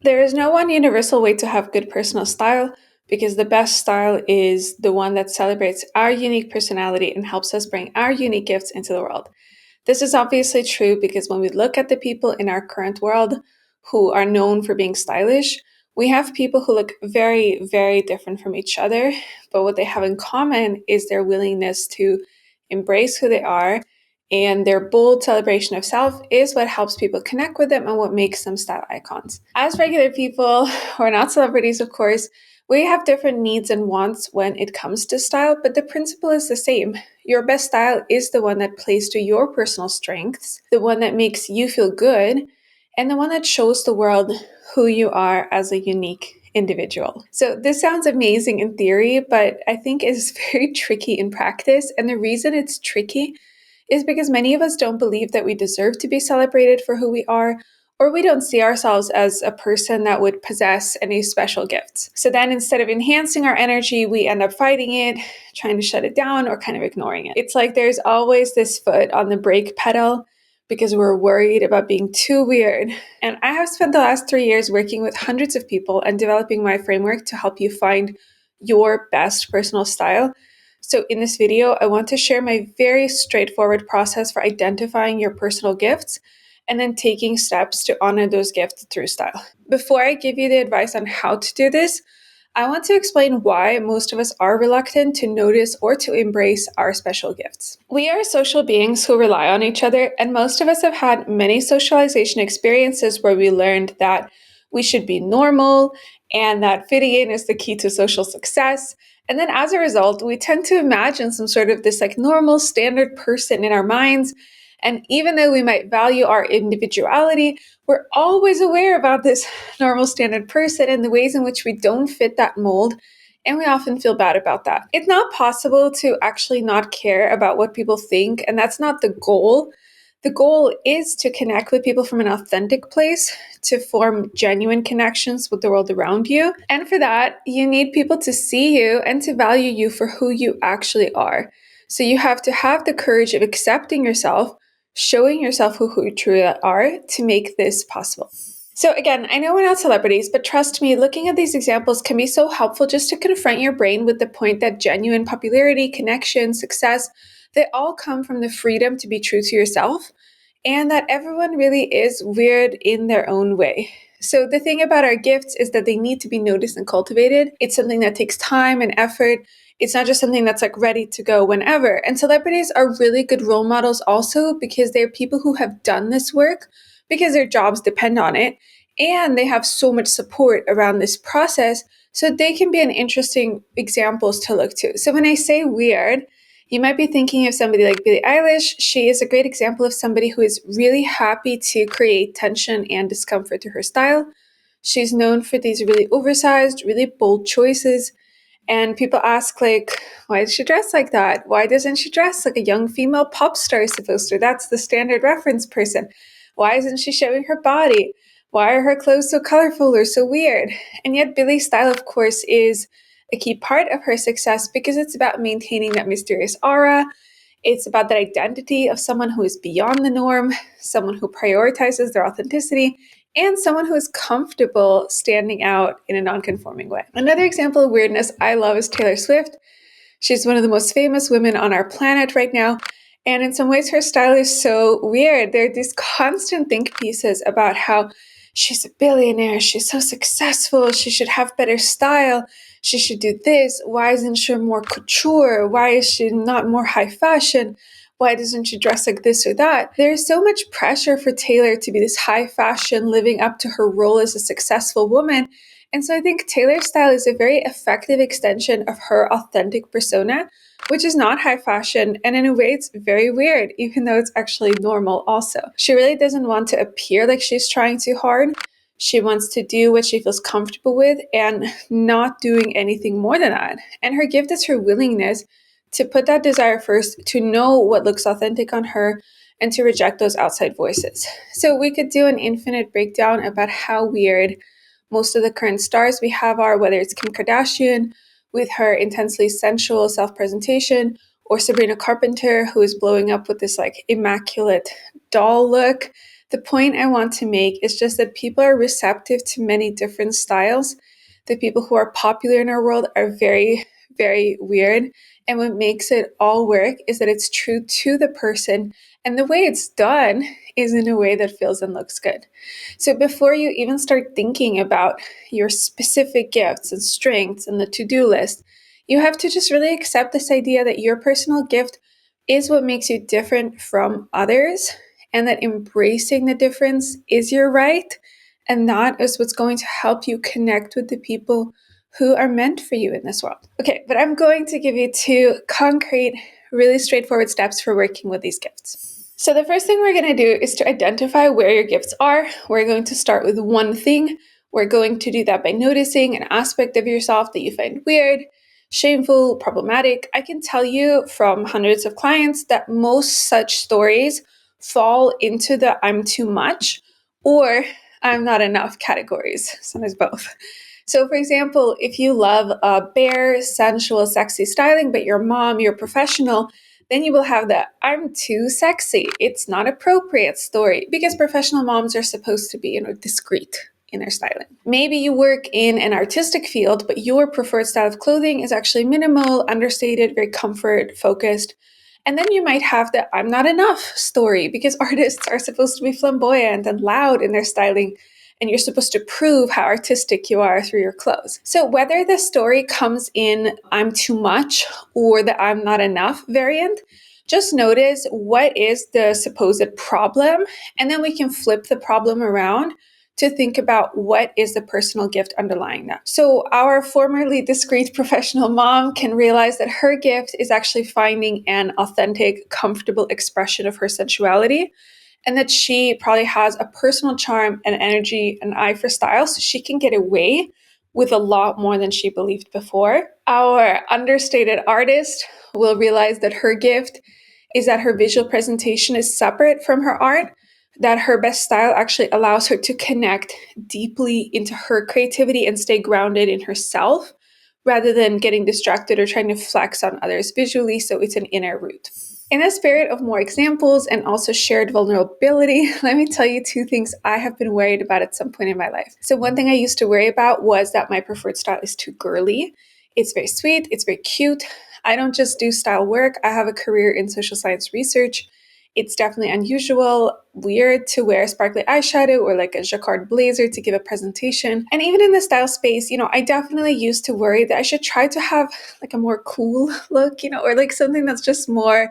There is no one universal way to have good personal style because the best style is the one that celebrates our unique personality and helps us bring our unique gifts into the world. This is obviously true because when we look at the people in our current world who are known for being stylish, we have people who look very, very different from each other, but what they have in common is their willingness to embrace who they are, and their bold celebration of self is what helps people connect with them and what makes them style icons. As regular people, who are not celebrities, of course, we have different needs and wants when it comes to style, but the principle is the same. Your best style is the one that plays to your personal strengths, the one that makes you feel good, and the one that shows the world who you are as a unique individual. So this sounds amazing in theory, but I think it's very tricky in practice. And the reason it's tricky is because many of us don't believe that we deserve to be celebrated for who we are, or we don't see ourselves as a person that would possess any special gifts. So then instead of enhancing our energy, we end up fighting it, trying to shut it down, or kind of ignoring it. It's like there's always this foot on the brake pedal because we're worried about being too weird. And I have spent the last 3 years working with hundreds of people and developing my framework to help you find your best personal style. So in this video, I want to share my very straightforward process for identifying your personal gifts and then taking steps to honor those gifts through style. Before I give you the advice on how to do this, I want to explain why most of us are reluctant to notice or to embrace our special gifts. We are social beings who rely on each other, and most of us have had many socialization experiences where we learned that we should be normal and that fitting in is the key to social success. And then as a result, we tend to imagine some sort of this like normal standard person in our minds. And even though we might value our individuality, we're always aware about this normal standard person and the ways in which we don't fit that mold. And we often feel bad about that. It's not possible to actually not care about what people think, and that's not the goal. The goal is to connect with people from an authentic place, to form genuine connections with the world around you. And for that, you need people to see you and to value you for who you actually are. So you have to have the courage of accepting yourself, showing yourself who you truly are to make this possible. So again, I know we're not celebrities, but trust me, looking at these examples can be so helpful just to confront your brain with the point that genuine popularity, connection, success, they all come from the freedom to be true to yourself, and that everyone really is weird in their own way. So the thing about our gifts is that they need to be noticed and cultivated. It's something that takes time and effort. It's not just something that's like ready to go whenever. And celebrities are really good role models also because they're people who have done this work because their jobs depend on it. And they have so much support around this process. So they can be an interesting examples to look to. So when I say weird, you might be thinking of somebody like Billie Eilish. She is a great example of somebody who is really happy to create tension and discomfort to her style. She's known for these really oversized, really bold choices. And people ask, like, why does she dress like that? Why doesn't she dress like a young female pop star is supposed to? That's the standard reference person. Why isn't she showing her body? Why are her clothes so colorful or so weird? And yet Billie's style, of course, is a key part of her success because it's about maintaining that mysterious aura. It's about that identity of someone who is beyond the norm, someone who prioritizes their authenticity, and someone who is comfortable standing out in a non-conforming way. Another example of weirdness I love is Taylor Swift. She's one of the most famous women on our planet right now. And in some ways, her style is so weird. There are these constant think pieces about how she's a billionaire, she's so successful, she should have better style, she should do this. Why isn't she more couture? Why is she not more high fashion? Why doesn't she dress like this or that? There's so much pressure for Taylor to be this high fashion, living up to her role as a successful woman. And so I think Taylor's style is a very effective extension of her authentic persona, which is not high fashion, and in a way it's very weird, even though it's actually normal also. She really doesn't want to appear like she's trying too hard. She wants to do what she feels comfortable with and not doing anything more than that. And her gift is her willingness to put that desire first, to know what looks authentic on her, and to reject those outside voices. So we could do an infinite breakdown about how weird most of the current stars we have are, whether it's Kim Kardashian with her intensely sensual self-presentation, or Sabrina Carpenter, who is blowing up with this like immaculate doll look The point I want to make is just that people are receptive to many different styles. The people who are popular in our world are very, very weird. And what makes it all work is that it's true to the person. And the way it's done is in a way that feels and looks good. So before you even start thinking about your specific gifts and strengths and the to-do list, you have to just really accept this idea that your personal gift is what makes you different from others, and that embracing the difference is your right, and that is what's going to help you connect with the people who are meant for you in this world. Okay, but I'm going to give you 2 concrete, really straightforward steps for working with these gifts. So the first thing we're going to do is to identify where your gifts are. We're going to start with one thing. We're going to do that by noticing an aspect of yourself that you find weird, shameful, problematic. I can tell you from hundreds of clients that most such stories fall into the I'm too much or I'm not enough categories, sometimes both. So, for example, if you love bare, sensual, sexy styling, but your mom, you're a professional, then you will have the I'm too sexy, it's not appropriate story, because professional moms are supposed to be, discreet in their styling. Maybe you work in an artistic field, but your preferred style of clothing is actually minimal, understated, very comfort focused. And then you might have the I'm not enough story, because artists are supposed to be flamboyant and loud in their styling, and you're supposed to prove how artistic you are through your clothes. So whether the story comes in I'm too much or the I'm not enough variant, just notice what is the supposed problem, and then we can flip the problem around to think about what is the personal gift underlying that. So our formerly discreet professional mom can realize that her gift is actually finding an authentic, comfortable expression of her sensuality, and that she probably has a personal charm and energy and eye for style, so she can get away with a lot more than she believed before. Our understated artist will realize that her gift is that her visual presentation is separate from her art, that her best style actually allows her to connect deeply into her creativity and stay grounded in herself, rather than getting distracted or trying to flex on others visually, so it's an inner root. In a spirit of more examples and also shared vulnerability, let me tell you 2 things I have been worried about at some point in my life. So one thing I used to worry about was that my preferred style is too girly. It's very sweet, it's very cute. I don't just do style work, I have a career in social science research. It's definitely unusual, weird to wear sparkly eyeshadow or like a jacquard blazer to give a presentation. And even in the style space, I definitely used to worry that I should try to have like a more cool look, or like something that's just more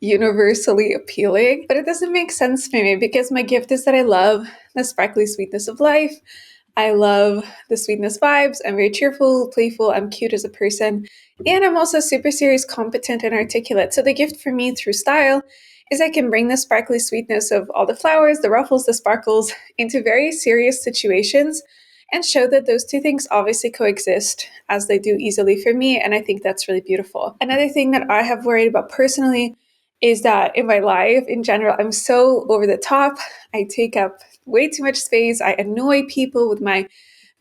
universally appealing. But it doesn't make sense for me, because my gift is that I love the sparkly sweetness of life. I love the sweetness vibes. I'm very cheerful, playful, I'm cute as a person, and I'm also super serious, competent, and articulate. So the gift for me through style is I can bring the sparkly sweetness of all the flowers, the ruffles, the sparkles into very serious situations, and show that those 2 things obviously coexist, as they do easily for me, and I think that's really beautiful. Another thing that I have worried about personally is that in my life in general, I'm so over the top. I take up way too much space. I annoy people with my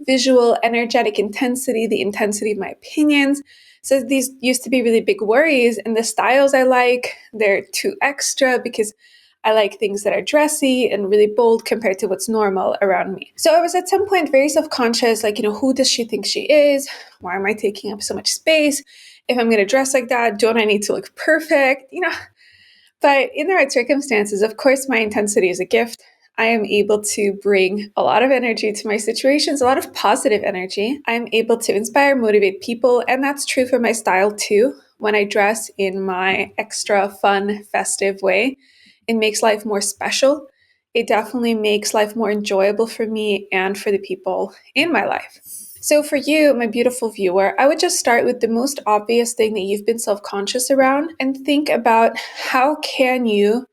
visual, energetic intensity, the intensity of my opinions. So these used to be really big worries. And the styles I like, they're too extra, because I like things that are dressy and really bold compared to what's normal around me. So I was at some point very self-conscious, like, who does she think she is? Why am I taking up so much space? If I'm going to dress like that, don't I need to look perfect? But in the right circumstances, of course, my intensity is a gift. I am able to bring a lot of energy to my situations, a lot of positive energy. I'm able to inspire, motivate people, and that's true for my style too. When I dress in my extra fun, festive way, it makes life more special. It definitely makes life more enjoyable for me and for the people in my life. So for you, my beautiful viewer, I would just start with the most obvious thing that you've been self-conscious around, and think about how can you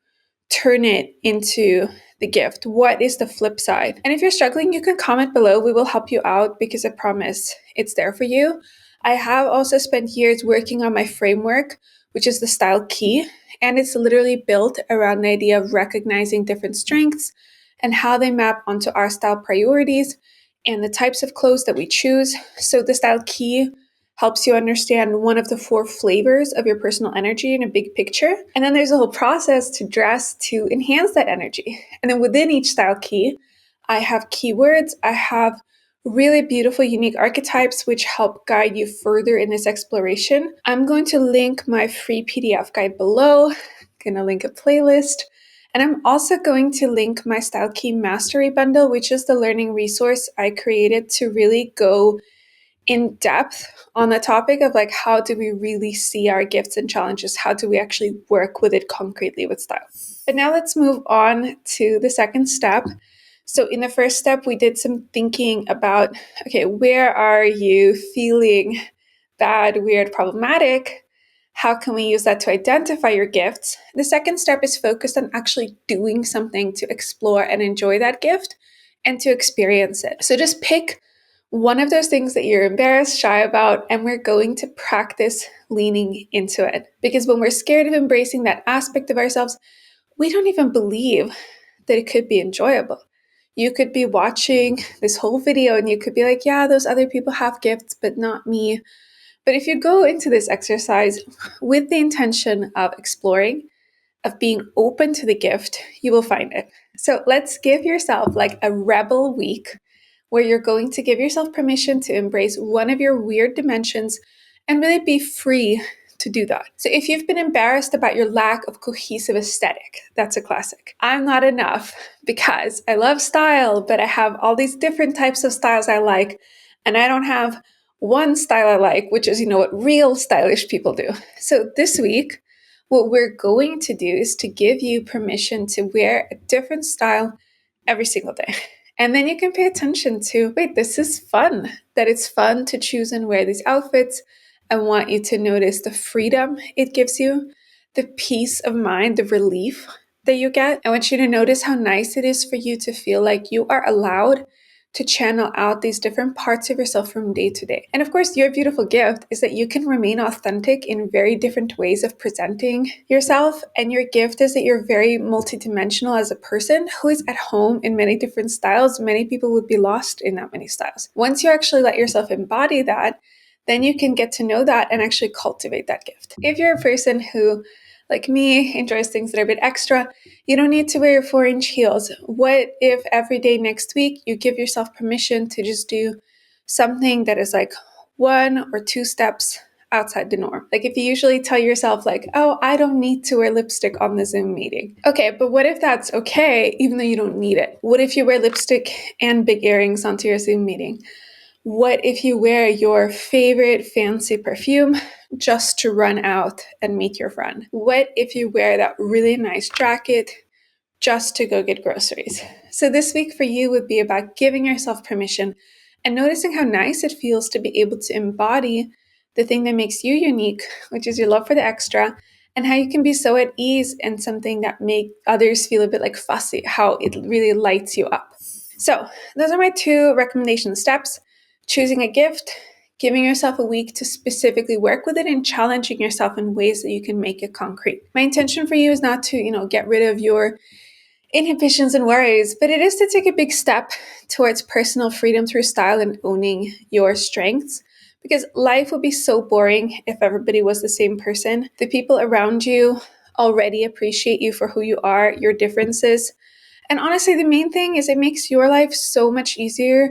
turn it into the gift? What is the flip side? And if you're struggling, you can comment below. We will help you out, because I promise it's there for you. I have also spent years working on my framework, which is the style key, and it's literally built around the idea of recognizing different strengths and how they map onto our style priorities and the types of clothes that we choose. So the style key helps you understand one of the 4 flavors of your personal energy in a big picture. And then there's a whole process to dress to enhance that energy. And then within each style key, I have keywords, I have really beautiful, unique archetypes which help guide you further in this exploration. I'm going to link my free PDF guide below. I'm going to link a playlist. And I'm also going to link my Style Key Mastery Bundle, which is the learning resource I created to really go in depth on the topic of like, how do we really see our gifts and challenges? How do we actually work with it concretely with style? But now let's move on to the second step. So in the first step, we did some thinking about, okay, where are you feeling bad, weird, problematic? How can we use that to identify your gifts? The second step is focused on actually doing something to explore and enjoy that gift and to experience it. So just pick one of those things that you're embarrassed, shy about, and we're going to practice leaning into it. Because when we're scared of embracing that aspect of ourselves, we don't even believe that it could be enjoyable. You could be watching this whole video and you could be like, yeah, those other people have gifts, but not me. But if you go into this exercise with the intention of exploring, of being open to the gift, you will find it. So let's give yourself like a rebel week where you're going to give yourself permission to embrace one of your weird dimensions and really be free to do that. So if you've been embarrassed about your lack of cohesive aesthetic, that's a classic. I'm not enough because I love style, but I have all these different types of styles I like, and I don't have one style I like, which is, what real stylish people do. So this week, what we're going to do is to give you permission to wear a different style every single day. And then you can pay attention to, wait, this is fun, that it's fun to choose and wear these outfits. I want you to notice the freedom it gives you, the peace of mind, the relief that you get. I want you to notice how nice it is for you to feel like you are allowed to channel out these different parts of yourself from day to day. And of course, your beautiful gift is that you can remain authentic in very different ways of presenting yourself. And your gift is that you're very multidimensional as a person who is at home in many different styles. Many people would be lost in that many styles. Once you actually let yourself embody that, then you can get to know that and actually cultivate that gift. If you're a person who, like me, enjoys things that are a bit extra, you don't need to wear your 4-inch heels. What if every day next week you give yourself permission to just do something that is like 1 or 2 steps outside the norm? Like if you usually tell yourself like, oh, I don't need to wear lipstick on the Zoom meeting. Okay, but what if that's okay, even though you don't need it? What if you wear lipstick and big earrings onto your Zoom meeting? What if you wear your favorite fancy perfume just to run out and meet your friend? What if you wear that really nice jacket just to go get groceries? So this week for you would be about giving yourself permission and noticing how nice it feels to be able to embody the thing that makes you unique, which is your love for the extra, and how you can be so at ease in something that make others feel a bit like fussy, how it really lights you up. So those are my 2 recommendation steps: choosing a gift, giving yourself a week to specifically work with it, and challenging yourself in ways that you can make it concrete. My intention for you is not to, get rid of your inhibitions and worries, but it is to take a big step towards personal freedom through style and owning your strengths. Because life would be so boring if everybody was the same person. The people around you already appreciate you for who you are, your differences. And honestly, the main thing is it makes your life so much easier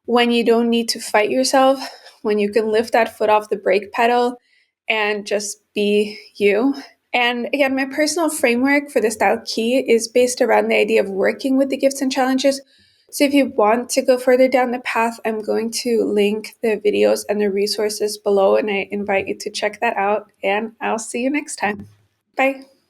when you don't need to fight yourself, when you can lift that foot off the brake pedal and just be you. And again, my personal framework for the style key is based around the idea of working with the gifts and challenges. So if you want to go further down the path, I'm going to link the videos and the resources below, and I invite you to check that out, and I'll see you next time. Bye.